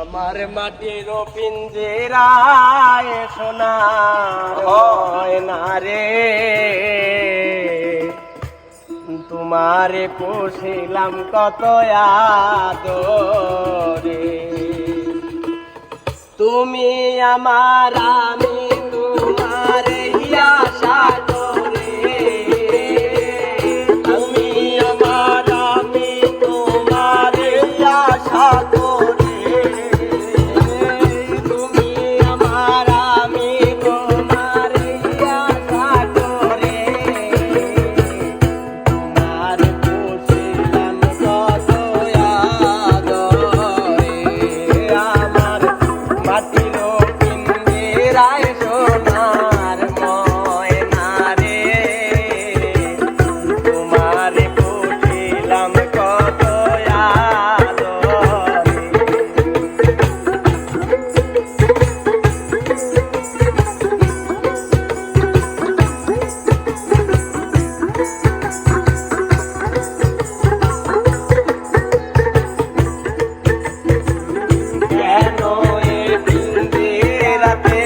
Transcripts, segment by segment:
আমার মাটির পিঞ্জেরায় সোনার ময়না রে, তোমারে পুষিলাম কত আদরে। তুমি আমার আমি তোমার আশা করে, তুমি আমার আমি তোমার আশা করে, তুমি আমার আমি তোমার আশা করে, তোমার পুষিলাম কত আদরে। আমার মাটির পিঞ্জেরায় সোনার ময়না রে, তোমারে পুষিলাম কত আদরে। কেন এ পিঞ্জেরাতে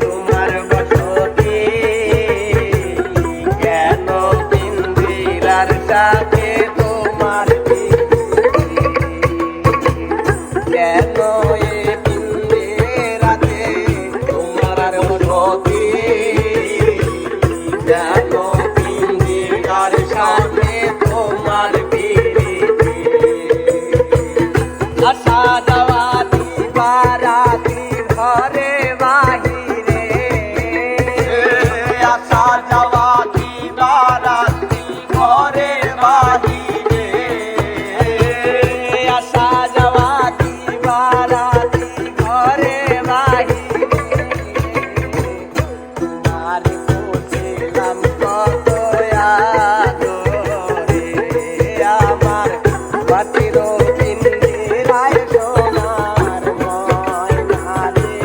তোমার বসতি, কেন পিঞ্জেরার সাথে তোমার প্রীতি, কেন এ পিঞ্জেরাতে তোমার বসতি, কেন পিঞ্জেরার সাথে তোমার প্রীতি। আশা যাওয়া দিবারাতি ঘরে বাহিরে, আশা যাওয়া দিবারাতি ঘরে বাহিরে, আশা যাওয়া দিবারাতি ঘরে বাহিরে, তোমার পুষিলাম কত আদরে। আমার মাটির পিঞ্জেরায় সোনার ময়না রে,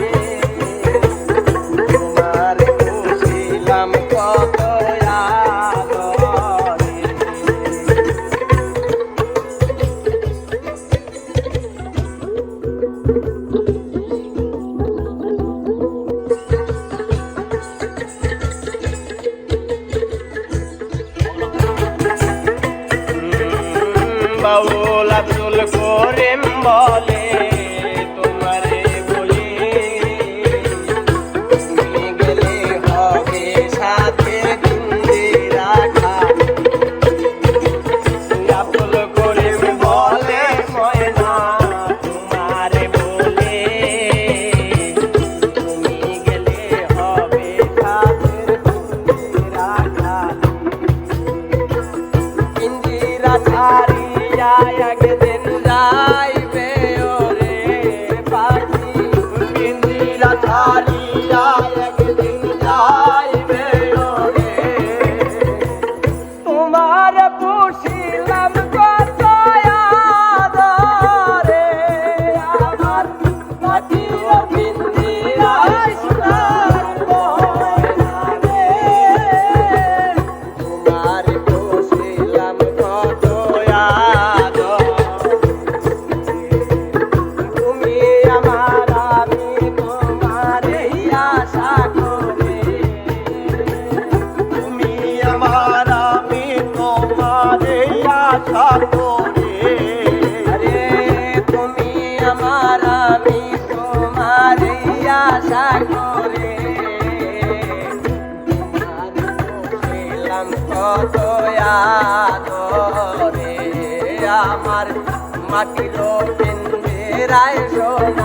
তোমার পুষিলাম কত আদরে। বাউল আব্দুল করিম বলে তোমারে বলি, তুমি গেলে হবে সাথে পিঞ্জেরা খালি। আব্দুল করিম বলে ময়না তোমারে বলে, তুমি গেলে হবে সাথে পিঞ্জেরা খালি। পিঞ্জেরা ছাড়িয়া একদিন যাইবে ওরে পাখি, পিঞ্জেরা ছাড়িয়া একদিন যাইবে ওরে, তোমার পুষিলাম কত আদরে। আমার মাটির পিঞ্জেরায় সোনার ময়না রে, তোমার পুষিলাম কত আদরে। তুমি আমার আমি তোমার আশা করে, তুমি আমার আমি তোমার আশা করে, আরে তুমি আমার আমি তোমার আশা করে, তোমার পুষিলাম কত আদরে। আমার মাটির পিঞ্জেরায় সোনার